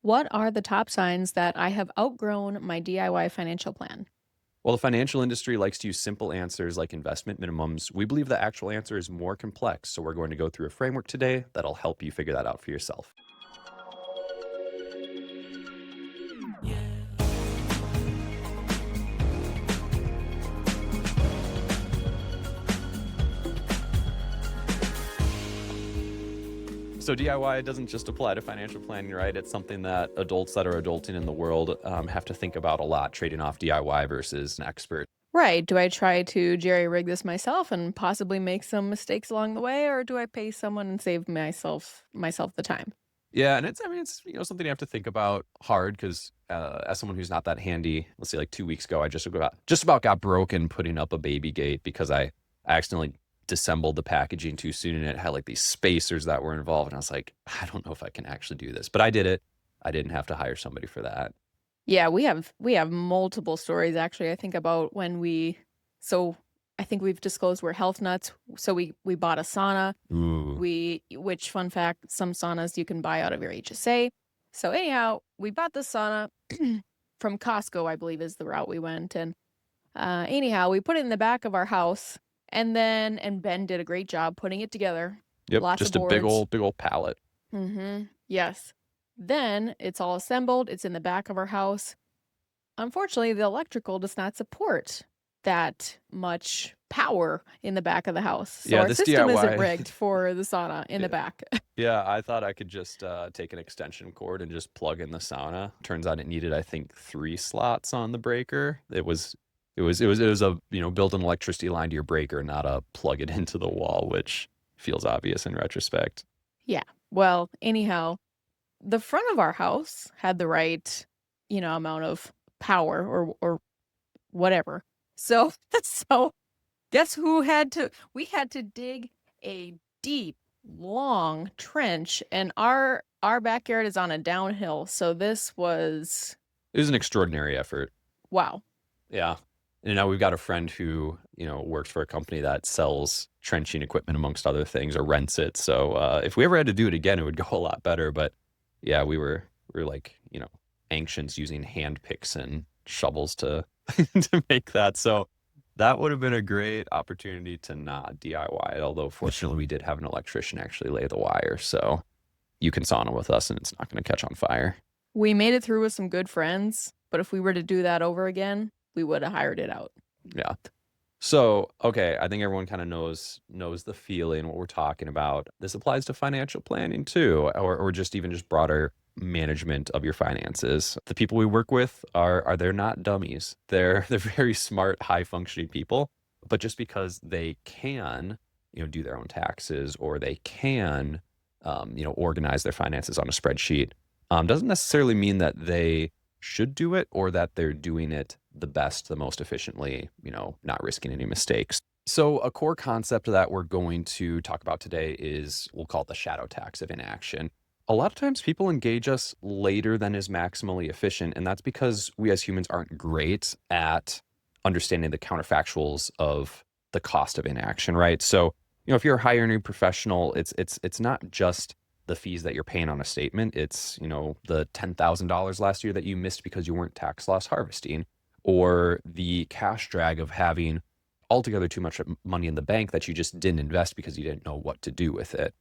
What are the top signs that I have outgrown my DIY financial plan? While the financial industry likes to use simple answers like investment minimums, we believe the actual answer is more complex. So we're going to go through a framework today that'll help you figure that out for yourself. So DIY doesn't just apply to financial planning, right? It's something that adults that are adulting in the world have to think about a lot, trading off DIY versus an expert. Right. Do I try to jerry rig this myself and possibly make some mistakes along the way, or do I pay someone and save myself the time? Yeah, and it's something you have to think about hard because as someone who's not that handy, let's say like 2 weeks ago, I just about got broken putting up a baby gate because I accidentally disassembled the packaging too soon and it had like these spacers that were involved, and I was like, I don't know if I can actually do this, but I did it. I didn't have to hire somebody for that. Yeah, we have multiple stories actually. I think about when so I think we've disclosed we're health nuts. So we bought a sauna. Ooh, Which fun fact, some saunas you can buy out of your HSA. So anyhow, we bought the sauna from Costco, I believe is the route we went. And anyhow, we put it in the back of our house and Ben did a great job putting it together. yep, Lots of just a big boards. old big old pallet. Yes. Then it's all assembled. It's in the back of our house. Unfortunately, the electrical does not support that much power in the back of the house. So Yeah, our this system isn't DIY. rigged for the sauna in the Yeah. back. Yeah, I thought I could just take an extension cord and just plug in the sauna. Turns out it needed, I think, 3 slots on the breaker. It was a build an electricity line to your breaker, not a plug it into the wall, which feels obvious in retrospect. Yeah. Well, anyhow, the front of our house had the right, amount of power or whatever. So so guess who we had to dig a deep, long trench, and our backyard is on a downhill. So this was It was an extraordinary effort. wow. Yeah. And now we've got a friend who, works for a company that sells trenching equipment amongst other things or rents it. So if we ever had to do it again, it would go a lot better. But yeah, we were like, ancients using hand picks and shovels to to make that. So that would have been a great opportunity to not DIY it. Although fortunately we did have an electrician actually lay the wire. So you can sauna with us and it's not going to catch on fire. We made it through with some good friends, but if we were to do that over again, we would have hired it out. Yeah. So, okay, I think everyone kind of knows the feeling, what we're talking about. This applies to financial planning too, or just even just broader management of your finances. The people we work with are they're not dummies. They're very smart, high functioning people, but just because they can, do their own taxes or they can, organize their finances on a spreadsheet, doesn't necessarily mean that they should do it or that they're doing it the best, the most efficiently, not risking any mistakes. So, a core concept that we're going to talk about today is we'll call it the shadow tax of inaction. A lot of times people engage us later than is maximally efficient, and that's because we as humans aren't great at understanding the counterfactuals of the cost of inaction, right? So, if you're a high earning professional, it's not just the fees that you're paying on a statement. It's, the $10,000 last year that you missed because you weren't tax loss harvesting, or the cash drag of having altogether too much money in the bank that you just didn't invest because you didn't know what to do with it.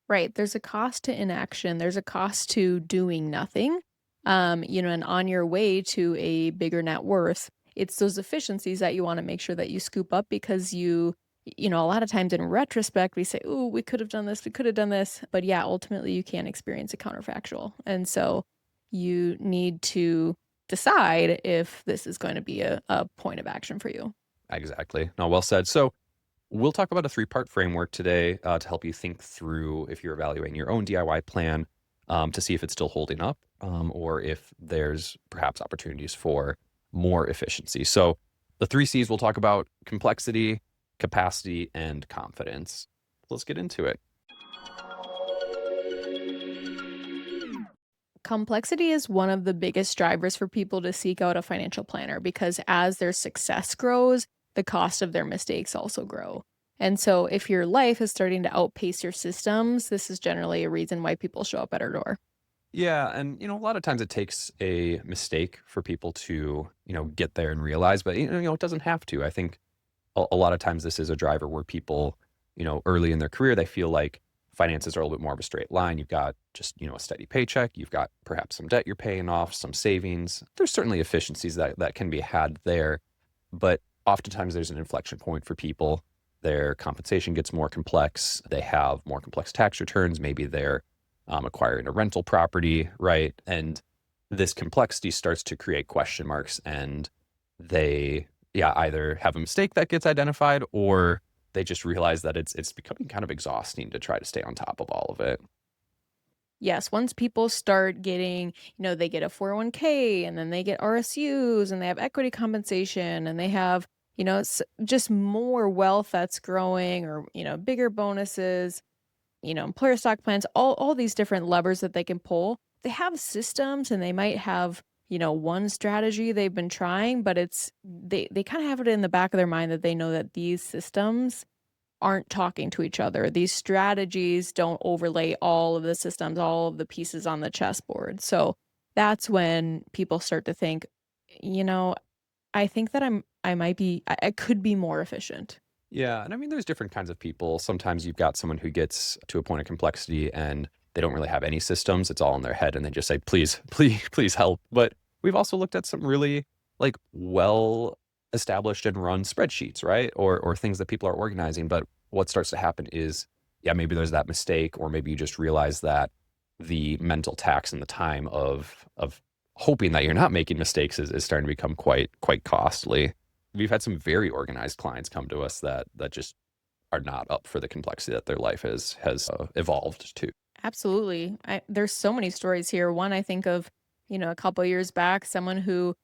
Right. There's a cost to inaction. There's a cost to doing nothing. And on your way to a bigger net worth, it's those efficiencies that you want to make sure that you scoop up because a lot of times in retrospect, we say, "Oh, we could have done this, we could have done this." But yeah, ultimately you can't experience a counterfactual. And so you need to decide if this is going to be a point of action for you. Exactly. No, well said. So we'll talk about a 3-part framework today to help you think through if you're evaluating your own DIY plan to see if it's still holding up or if there's perhaps opportunities for more efficiency. So the 3 C's we'll talk about: complexity, capacity, and confidence. Let's get into it. Complexity is one of the biggest drivers for people to seek out a financial planner because as their success grows, the cost of their mistakes also grow. And so if your life is starting to outpace your systems, this is generally a reason why people show up at our door. Yeah, and a lot of times it takes a mistake for people to, get there and realize, but it doesn't have to. I think a lot of times this is a driver where people, early in their career, they feel like finances are a little bit more of a straight line. You've got just, a steady paycheck. You've got perhaps some debt you're paying off, some savings. There's certainly efficiencies that can be had there. But oftentimes there's an inflection point for people. Their compensation gets more complex. They have more complex tax returns. Maybe they're acquiring a rental property, right? And this complexity starts to create question marks, and they, yeah, either have a mistake that gets identified, or they just realize that it's becoming kind of exhausting to try to stay on top of all of it. Yes, once people start getting, they get a 401k and then they get RSUs and they have equity compensation and they have, just more wealth that's growing or, bigger bonuses, employer stock plans, all these different levers that they can pull. They have systems and they might have, one strategy they've been trying, but they kind of have it in the back of their mind that they know that these systems aren't talking to each other. These strategies don't overlay all of the systems, all of the pieces on the chessboard. So that's when people start to think, you know, I think that I could be more efficient. Yeah, and I mean, there's different kinds of people. Sometimes you've got someone who gets to a point of complexity and they don't really have any systems. It's all in their head, and they just say, "Please, please, please help." But we've also looked at some really like well established and run spreadsheets, right? Or things that people are organizing. But what starts to happen is, yeah, maybe there's that mistake, or maybe you just realize that the mental tax and the time of hoping that you're not making mistakes is starting to become quite costly. We've had some very organized clients come to us that just are not up for the complexity that their life has evolved to. Absolutely. There's so many stories here. One I think of, a couple years back, someone who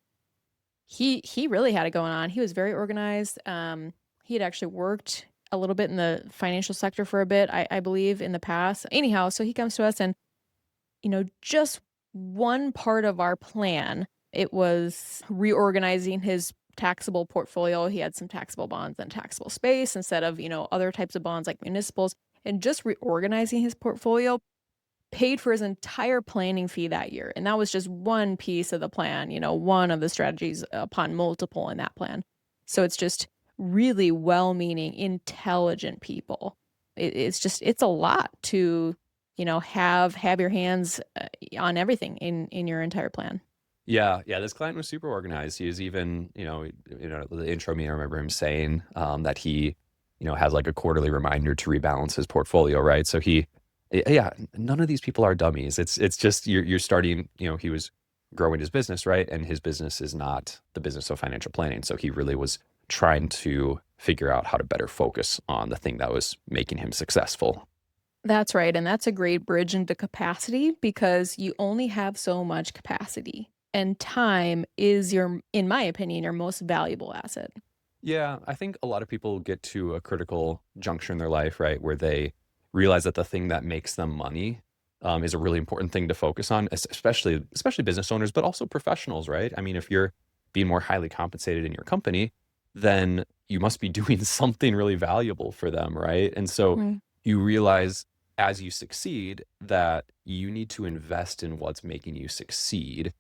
he really had it going on. He was very organized. He had actually worked a little bit in the financial sector for a bit, I believe, in the past. Anyhow, so he comes to us and just one part of our plan, it was reorganizing his taxable portfolio. He had some taxable bonds and taxable space instead of, other types of bonds like municipals, and just reorganizing his portfolio paid for his entire planning fee that year. And that was just one piece of the plan, one of the strategies upon multiple in that plan. So it's just really well-meaning, intelligent people. It's a lot to, have your hands on everything in your entire plan. Yeah, yeah, this client was super organized. He was even, the intro me, I remember him saying that he, has like a quarterly reminder to rebalance his portfolio, right? So yeah, none of these people are dummies. It's just you're starting, he was growing his business, right? And his business is not the business of financial planning. So he really was trying to figure out how to better focus on the thing that was making him successful. That's right, and that's a great bridge into capacity because you only have so much capacity, and time is in my opinion, your most valuable asset. Yeah, I think a lot of people get to a critical juncture in their life, right, where they realize that the thing that makes them money is a really important thing to focus on, especially business owners, but also professionals, right? I mean, if you're being more highly compensated in your company, then you must be doing something really valuable for them, right? And so Mm. you realize as you succeed that you need to invest in what's making you succeed.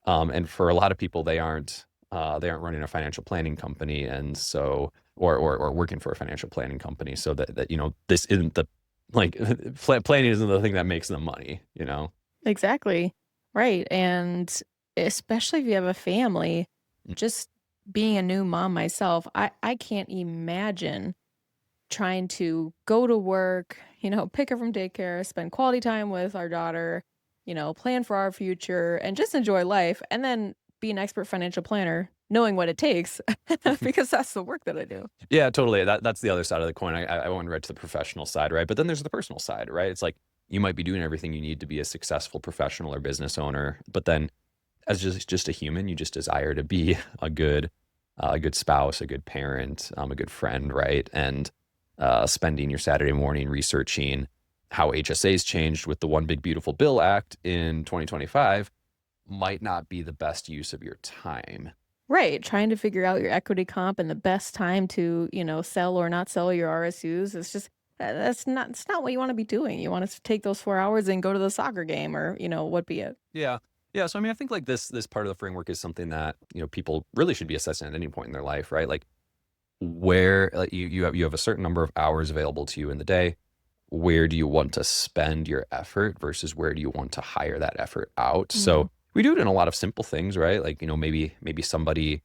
And for a lot of people, they aren't running a financial planning company, and so or working for a financial planning company, so that this isn't the like planning isn't the thing that makes them money. Exactly. Right, and especially if you have a family, Mm. just being a new mom myself, I can't imagine trying to go to work, pick her from daycare, spend quality time with our daughter, plan for our future, and just enjoy life, and then be an expert financial planner, knowing what it takes because that's the work that I do. Yeah, totally. That's the other side of the coin. I went right to the professional side, right? But then there's the personal side, right? It's like you might be doing everything you need to be a successful professional or business owner, but then as just a human, you just desire to be a good spouse, a good parent, a good friend, right? And spending your Saturday morning researching how HSAs changed with the One Big Beautiful Bill Act in 2025 might not be the best use of your time. Right, trying to figure out your equity comp and the best time to, sell or not sell your RSUs. That's not what you wanna be doing. You wanna take those 4 hours and go to the soccer game or, what be it. Yeah. Yeah, so I mean, I think like this part of the framework is something that, people really should be assessing at any point in their life, right? Like where like you have a certain number of hours available to you in the day. Where do you want to spend your effort versus where do you want to hire that effort out? Mhm. So we do it in a lot of simple things, right? Like, maybe somebody,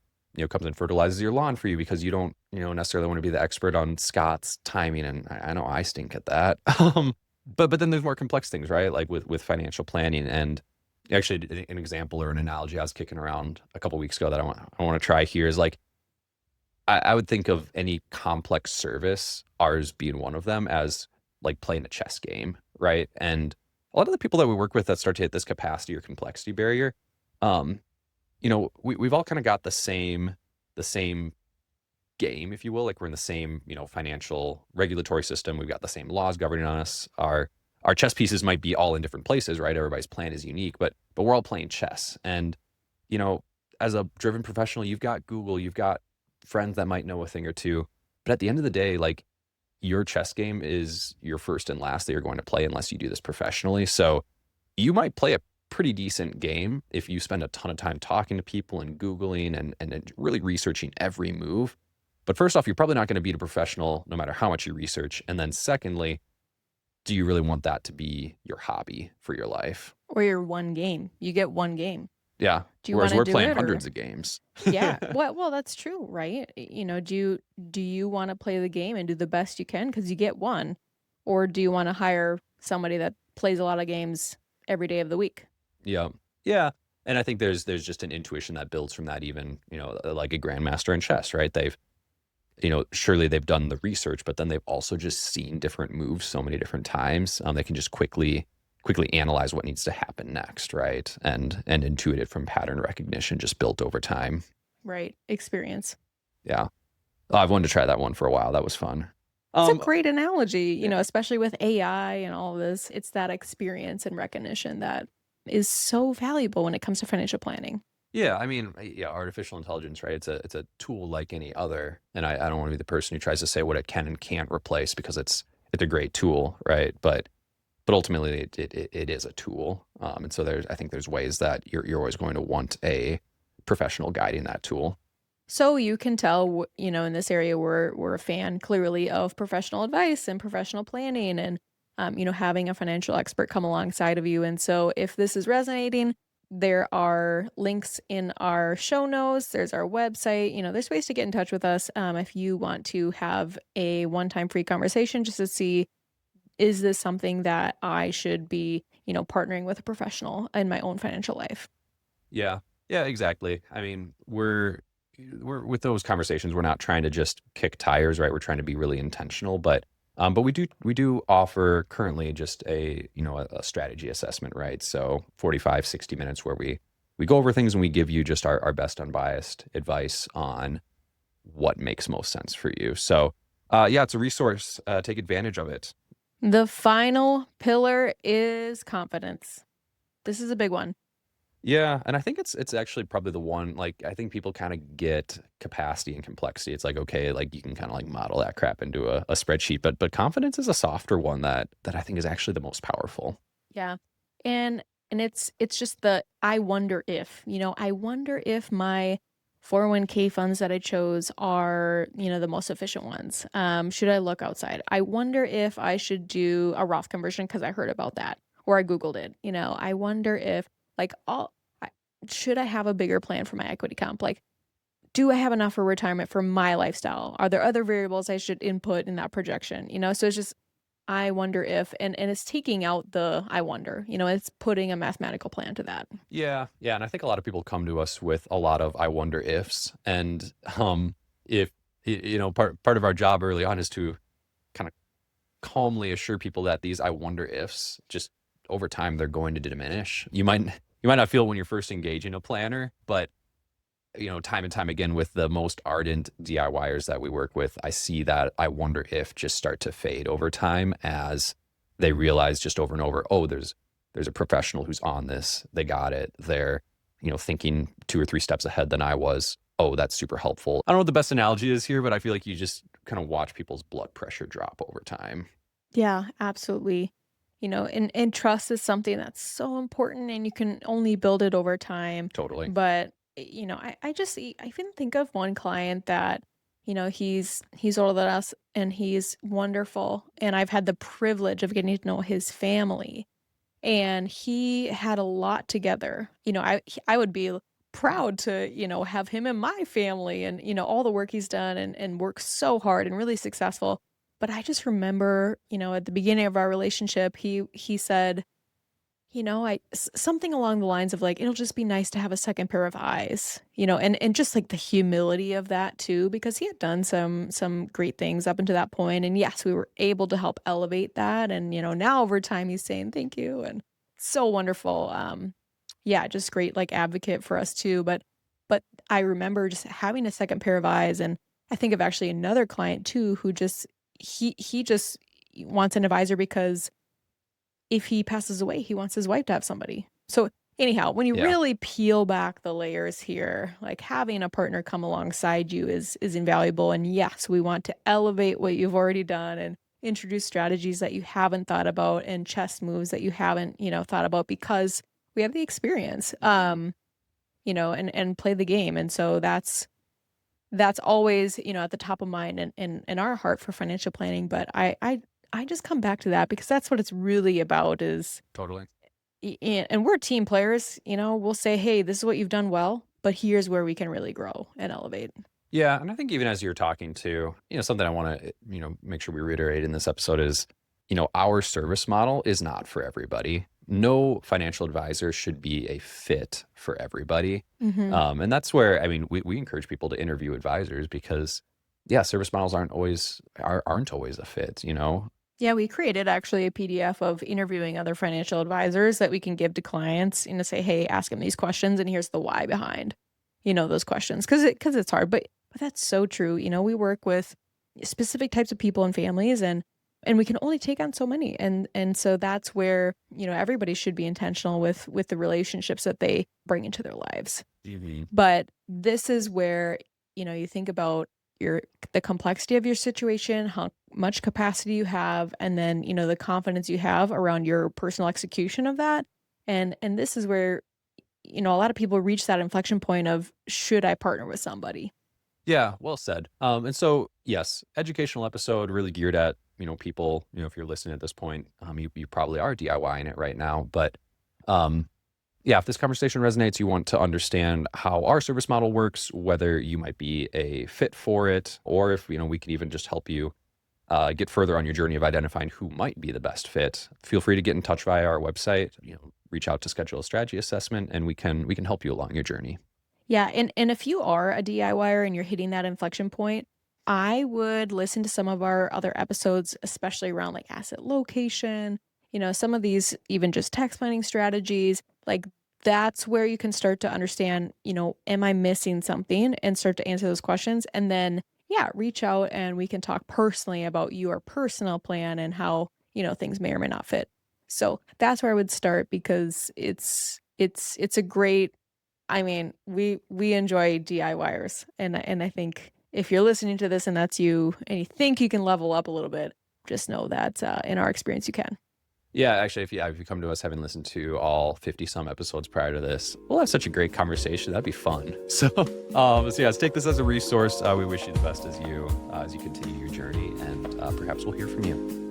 comes and fertilizes your lawn for you because you don't, necessarily want to be the expert on Scott's timing. And I know I stink at that. But then there's more complex things, right? Like with financial planning. And actually an example or an analogy I was kicking around a couple weeks ago that I want to try here is like I would think of any complex service, ours being one of them, as like playing a chess game, right? And a lot of the people that we work with that start to hit this capacity or complexity barrier, um, we've all kind of got the same game, if you will. Like we're in the same, financial regulatory system. We've got the same laws governing us. Our chess pieces might be all in different places, right? Everybody's plan is unique, but we're all playing chess. And you know, as a driven professional, you've got Google, you've got friends that might know a thing or two. But at the end of the day, like your chess game is your first and last that you're going to play unless you do this professionally. So you might play a pretty decent game if you spend a ton of time talking to people and Googling and really researching every move. But first off, you're probably not going to beat a professional no matter how much you research. And then secondly, do you really want that to be your hobby for your life? Or your one game. You get one game. Yeah. Do you Whereas wanna we're do playing it or hundreds of games. Yeah. Well, that's true, right? Do you wanna play the game and do the best you can because you get one? Or do you wanna hire somebody that plays a lot of games every day of the week? Yeah. Yeah. And I think there's just an intuition that builds from that even, like a grandmaster in chess, right? Surely they've done the research, but then they've also just seen different moves so many different times. They can just quickly analyze what needs to happen next, right? And intuit it from pattern recognition just built over time. Right. Experience. Yeah. Oh, I've wanted to try that one for a while. That was fun. It's a Um, great analogy, yeah, especially with AI and all of this. It's that experience and recognition that is so valuable when it comes to financial planning. yeah. I mean, yeah, artificial intelligence, right? It's a tool like any other, and I don't want to be the person who tries to say what it can and can't replace because it's a great tool, right? But ultimately it is a tool. And so I think there's ways that you're always going to want a professional guiding that tool. So you can tell, in this area we're a fan clearly of professional advice and professional planning and having a financial expert come alongside of you. And so if this is resonating, there are links in our show notes. There's our website. There's ways to get in touch with us if you want to have a one-time free conversation just to see, is this something that I should be, partnering with a professional in my own financial life? Yeah. Yeah, exactly. I mean, we're with those conversations, we're not trying to just kick tires, right? We're trying to be really intentional, but we do offer currently just a strategy assessment, right? So 45, 60 minutes where we go over things and we give you just our best unbiased advice on what makes most sense for you. So yeah, it's a resource. Take advantage of it. The final pillar is confidence. This is a big one. Yeah, and I think it's actually probably the one, like, I think people kinda get capacity and complexity. It's like, okay, like, you can kinda, like, model that crap into a spreadsheet, but confidence is a softer one that I think is actually the most powerful. Yeah. And it's just the I wonder if, I wonder if my 401k funds that I chose are, the most efficient ones. Should I look outside? I wonder if I should do a Roth conversion because I heard about that or I Googled it. I wonder if like I, should I have a bigger plan for my equity comp? Like, do I have enough for retirement for my lifestyle? Are there other variables I should input in that projection? So it's just I wonder if and it's taking out the I wonder, it's putting a mathematical plan to that. Yeah, yeah, and I think a lot of people come to us with a lot of "I wonder ifs," and, if part of our job early on is to kinda calmly assure people that these "I wonder ifs" just over time, they're going to diminish. You might not feel when you're first engaging a planner, but time and time again with the most ardent DIYers that we work with, I see that I wonder if just start to fade over time as they realize just over and over, oh, there's a professional who's on this. They got it. They're, thinking 2 or 3 steps ahead than I was. Oh, that's super helpful. I don't know what the best analogy is here, but I feel like you just kind of watch people's blood pressure drop over time. Yeah, absolutely. And trust is something that's so important and you can only build it over time. Totally. But, I even think of one client that, he's older than us and he's wonderful. And I've had the privilege of getting to know his family. And he had a lot together. I would be proud to, have him in my family and, all the work he's done and worked so hard and really successful. But I just remember, at the beginning of our relationship, he said, something along the lines of like, it'll just be nice to have a second pair of eyes, and just like the humility of that too, because he had done some great things up until that point. And yes, we were able to help elevate that. And, now over time he's saying thank you and so wonderful. Yeah, just great like advocate for us too. But I remember just having a second pair of eyes. And I think of actually another client too who just he just wants an advisor because if he passes away, he wants his wife to have somebody. So anyhow, when you Yeah. really peel back the layers here, like having a partner come alongside you is invaluable. And yes, we want to elevate what you've already done and introduce strategies that you haven't thought about and chess moves that you haven't, thought about because we have the experience. And play the game. And so that's always, at the top of mind and our heart for financial planning. But I just come back to that because that's what it's really about is Totally. and we're team players, we'll say, "Hey, this is what you've done well, but here's where we can really grow and elevate." Yeah, and I think even as you're talking to, something I want to, make sure we reiterate in this episode is, our service model is not for everybody. No financial advisor should be a fit for everybody. Mhm. And that's where, I mean, we encourage people to interview advisors because, yeah, service models aren't always a fit. Yeah, we created actually a PDF of interviewing other financial advisors that we can give to clients, say, "Hey, ask them these questions and here's the why behind, those questions." Cuz it's hard, but that's so true. We work with specific types of people and families and we can only take on so many. And so that's where, everybody should be intentional with the relationships that they bring into their lives. Mhm. But this is where, you think about your the complexity of your situation, how much capacity you have, and then, the confidence you have around your personal execution of that. And this is where, a lot of people reach that inflection point of should I partner with somebody? Yeah, well said. And so, yes, educational episode really geared at, people, if you're listening at this point, you probably are DIYing it right now. But yeah, if this conversation resonates, you want to understand how our service model works, whether you might be a fit for it, or if, we can even just help you get further on your journey of identifying who might be the best fit. Feel free to get in touch via our website, reach out to schedule a strategy assessment, and we can help you along your journey. Yeah, and if you are a DIYer and you're hitting that inflection point, I would listen to some of our other episodes, especially around like asset location, some of these even just tax planning strategies. Like that's where you can start to understand, am I missing something and start to answer those questions. And then, yeah, reach out and we can talk personally about your personal plan and how, things may or may not fit. So that's where I would start because it's a great we enjoy DIYers, and I think if you're listening to this and that's you, and you think you can level up a little bit, just know that, in our experience, you can. Yeah, actually, if you come to us having listened to all 50 some episodes prior to this, we'll have such a great conversation. That'd be fun. So yeah, let's take this as a resource. We wish you the best as you continue your journey, and perhaps we'll hear from you.